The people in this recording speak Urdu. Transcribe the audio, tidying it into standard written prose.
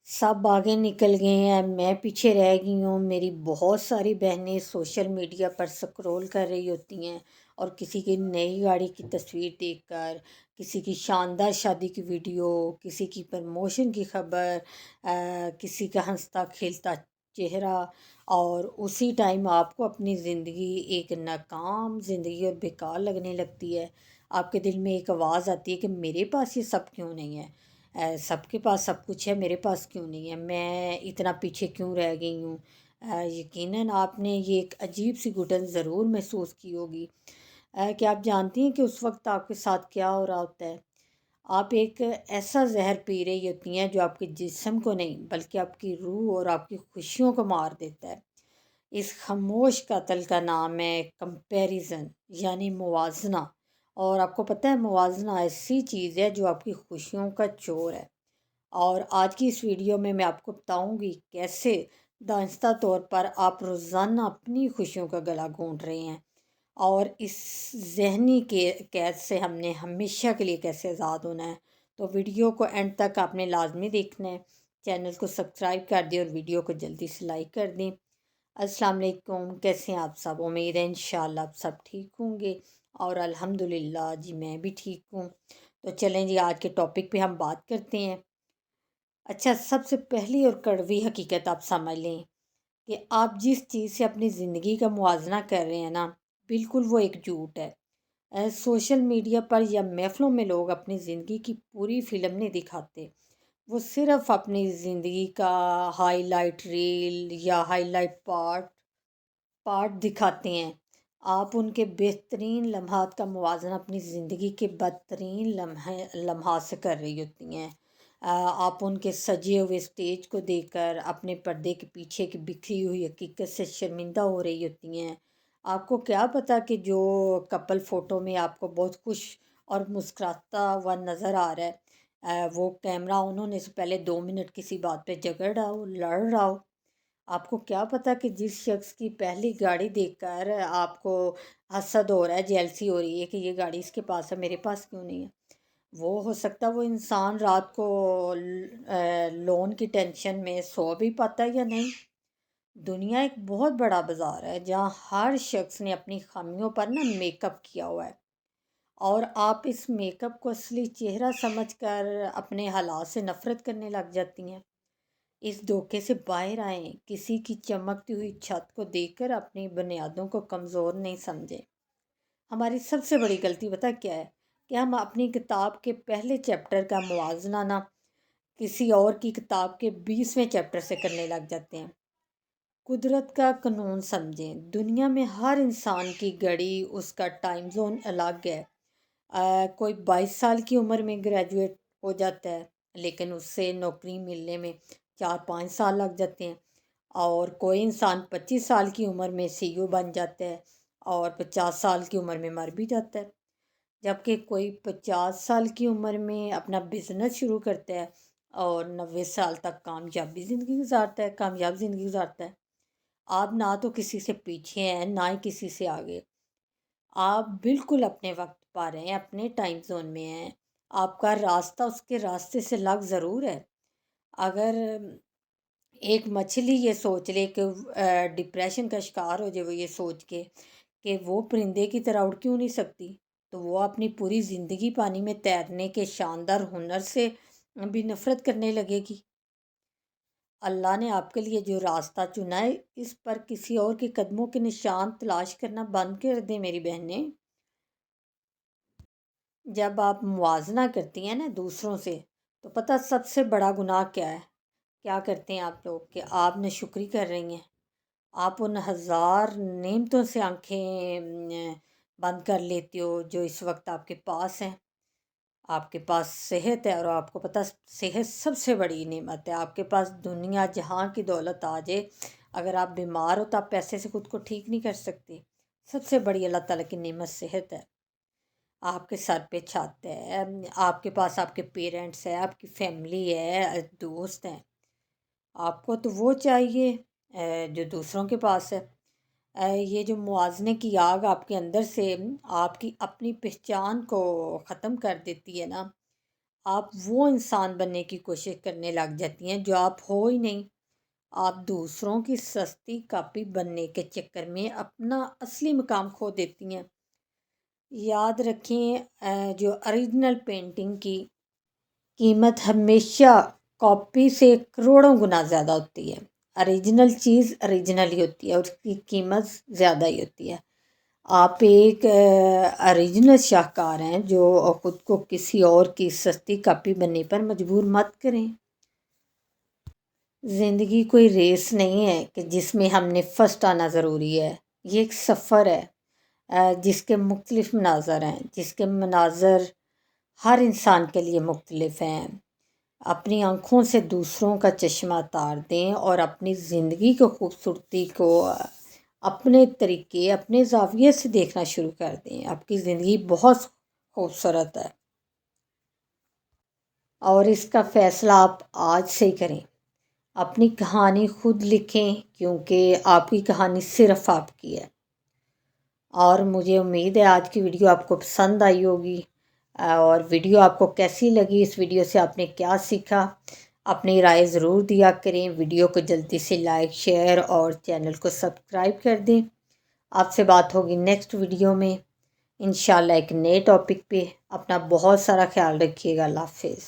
سب آگے نکل گئے ہیں، میں پیچھے رہ گئی ہوں۔ میری بہت ساری بہنیں سوشل میڈیا پر سکرول کر رہی ہوتی ہیں اور کسی کی نئی گاڑی کی تصویر دیکھ کر، کسی کی شاندار شادی کی ویڈیو، کسی کی پرموشن کی خبر، کسی کا ہنستا کھیلتا چہرہ، اور اسی ٹائم آپ کو اپنی زندگی ایک ناکام زندگی اور بیکار لگنے لگتی ہے۔ آپ کے دل میں ایک آواز آتی ہے کہ میرے پاس یہ سب کیوں نہیں ہے؟ سب کے پاس سب کچھ ہے، میرے پاس کیوں نہیں ہے؟ میں اتنا پیچھے کیوں رہ گئی ہوں؟ یقیناً آپ نے یہ ایک عجیب سی گھٹن ضرور محسوس کی ہوگی۔ کہ آپ جانتی ہیں کہ اس وقت آپ کے ساتھ کیا ہو رہا ہوتا ہے؟ آپ ایک ایسا زہر پی رہی ہوتی ہیں جو آپ کے جسم کو نہیں بلکہ آپ کی روح اور آپ کی خوشیوں کو مار دیتا ہے۔ اس خاموش قتل کا نام ہے کمپیریزن، یعنی موازنہ۔ اور آپ کو پتہ ہے موازنہ ایسی چیز ہے جو آپ کی خوشیوں کا چور ہے۔ اور آج کی اس ویڈیو میں آپ کو بتاؤں گی کیسے دانستہ طور پر آپ روزانہ اپنی خوشیوں کا گلا گھونٹ رہے ہیں، اور اس ذہنی قید سے ہم نے ہمیشہ کے لیے کیسے آزاد ہونا ہے۔ تو ویڈیو کو اینڈ تک آپ نے لازمی دیکھنا ہے۔ چینل کو سبسکرائب کر دیں اور ویڈیو کو جلدی سے لائک کر دیں۔ السلام علیکم، کیسے ہیں آپ سب؟ امید ہے انشاءاللہ آپ سب ٹھیک ہوں گے، اور الحمدللہ جی میں بھی ٹھیک ہوں۔ تو چلیں جی آج کے ٹاپک پہ ہم بات کرتے ہیں۔ اچھا، سب سے پہلی اور کڑوی حقیقت آپ سمجھ لیں کہ آپ جس چیز سے اپنی زندگی کا موازنہ کر رہے ہیں نا، بالکل وہ ایک جھوٹ ہے۔ سوشل میڈیا پر یا محفلوں میں لوگ اپنی زندگی کی پوری فلم نہیں دکھاتے، وہ صرف اپنی زندگی کا ہائی لائٹ ریل یا ہائی لائٹ پارٹ دکھاتے ہیں۔ آپ ان کے بہترین لمحات کا موازنہ اپنی زندگی کے بدترین لمحات سے کر رہی ہوتی ہیں۔ آپ ان کے سجے ہوئے سٹیج کو دیکھ کر اپنے پردے کے پیچھے کی بکھری ہوئی حقیقت سے شرمندہ ہو رہی ہوتی ہیں۔ آپ کو کیا پتہ کہ جو کپل فوٹو میں آپ کو بہت خوش اور مسکراتا ہوا نظر آ رہا ہے، وہ کیمرہ آن ہونے سے پہلے 2 منٹ کسی بات پہ جھگڑ رہا ہو، لڑ رہا ہو۔ آپ کو کیا پتہ کہ جس شخص کی پہلی گاڑی دیکھ کر آپ کو حسد ہو رہا ہے، جیلسی ہو رہی ہے کہ یہ گاڑی اس کے پاس ہے، میرے پاس کیوں نہیں ہے، وہ ہو سکتا ہے وہ انسان رات کو لون کی ٹینشن میں سو بھی پاتا ہے یا نہیں۔ دنیا ایک بہت بڑا بازار ہے جہاں ہر شخص نے اپنی خامیوں پر میک اپ کیا ہوا ہے، اور آپ اس میک اپ کو اصلی چہرہ سمجھ کر اپنے حالات سے نفرت کرنے لگ جاتی ہیں۔ اس دھوکے سے باہر آئیں، کسی کی چمکتی ہوئی چھت کو دیکھ کر اپنی بنیادوں کو کمزور نہیں سمجھیں۔ ہماری سب سے بڑی غلطی پتہ کیا ہے؟ کہ ہم اپنی کتاب کے پہلے چیپٹر کا موازنہ نہ کسی اور کی کتاب کے 20ویں چیپٹر سے کرنے لگ جاتے ہیں۔ قدرت کا قانون سمجھیں، دنیا میں ہر انسان کی گھڑی، اس کا ٹائم زون الگ ہے۔ کوئی 22 سال کی عمر میں گریجویٹ ہو جاتا ہے، لیکن اس سے نوکری ملنے میں 4-5 سال لگ جاتے ہیں، اور کوئی انسان 25 سال کی عمر میں CEO بن جاتا ہے اور 50 سال کی عمر میں مر بھی جاتا ہے، جبکہ کوئی 50 سال کی عمر میں اپنا بزنس شروع کرتا ہے اور 90 سال تک کامیاب زندگی گزارتا ہے۔ آپ نہ تو کسی سے پیچھے ہیں، نہ ہی کسی سے آگے، آپ بالکل اپنے وقت پا رہے ہیں، اپنے ٹائم زون میں ہیں۔ آپ کا راستہ اس کے راستے سے الگ ضرور ہے۔ اگر ایک مچھلی یہ سوچ لے کہ ڈپریشن کا شکار ہو جائے، وہ یہ سوچ کے کہ وہ پرندے کی طرح اڑ کیوں نہیں سکتی، تو وہ اپنی پوری زندگی پانی میں تیرنے کے شاندار ہنر سے بھی نفرت کرنے لگے گی۔ اللہ نے آپ کے لیے جو راستہ چنا ہے، اس پر کسی اور کے قدموں کے نشان تلاش کرنا بند کر دیں میری بہنیں۔ جب آپ موازنہ کرتی ہیں نا دوسروں سے، تو پتہ سب سے بڑا گناہ کیا ہے؟ کیا کرتے ہیں آپ لوگ کہ آپ ناشکری کر رہی ہیں۔ آپ ان ہزار نعمتوں سے آنکھیں بند کر لیتے ہو جو اس وقت آپ کے پاس ہیں۔ آپ کے پاس صحت ہے، اور آپ کو پتہ صحت سب سے بڑی نعمت ہے۔ آپ کے پاس دنیا جہاں کی دولت آ جائے، اگر آپ بیمار ہو تو آپ پیسے سے خود کو ٹھیک نہیں کر سکتے۔ سب سے بڑی اللہ تعالیٰ کی نعمت صحت ہے۔ آپ کے سر پہ چھت ہے، آپ کے پاس آپ کے پیرنٹس ہیں، آپ کی فیملی ہے، دوست ہیں۔ آپ کو تو وہ چاہیے جو دوسروں کے پاس ہے۔ یہ جو موازنے کی آگ آپ کے اندر سے آپ کی اپنی پہچان کو ختم کر دیتی ہے نا، آپ وہ انسان بننے کی کوشش کرنے لگ جاتی ہیں جو آپ ہو ہی نہیں۔ آپ دوسروں کی سستی کاپی بننے کے چکر میں اپنا اصلی مقام کھو دیتی ہیں۔ یاد رکھیں جو اوریجنل پینٹنگ کی قیمت ہمیشہ کاپی سے کروڑوں گنا زیادہ ہوتی ہے۔ اوریجنل چیز اوریجنل ہی ہوتی ہے اور اس کی قیمت زیادہ ہی ہوتی ہے۔ آپ ایک اوریجنل شاہکار ہیں جو خود کو کسی اور کی سستی کاپی بننے پر مجبور مت کریں۔ زندگی کوئی ریس نہیں ہے کہ جس میں ہم نے فرسٹ آنا ضروری ہے۔ یہ ایک سفر ہے جس کے مختلف مناظر ہیں، جس کے مناظر ہر انسان کے لیے مختلف ہیں۔ اپنی آنکھوں سے دوسروں کا چشمہ اتار دیں اور اپنی زندگی کی خوبصورتی کو اپنے طریقے، اپنے زاویے سے دیکھنا شروع کر دیں۔ آپ کی زندگی بہت خوبصورت ہے اور اس کا فیصلہ آپ آج سے ہی کریں۔ اپنی کہانی خود لکھیں کیونکہ آپ کی کہانی صرف آپ کی ہے۔ اور مجھے امید ہے آج کی ویڈیو آپ کو پسند آئی ہوگی، اور ویڈیو آپ کو کیسی لگی، اس ویڈیو سے آپ نے کیا سیکھا، اپنی رائے ضرور دیا کریں۔ ویڈیو کو جلدی سے لائک، شیئر اور چینل کو سبسکرائب کر دیں۔ آپ سے بات ہوگی نیکسٹ ویڈیو میں انشاءاللہ ایک نئے ٹاپک پہ۔ اپنا بہت سارا خیال رکھیے گا۔ اللہ حافظ۔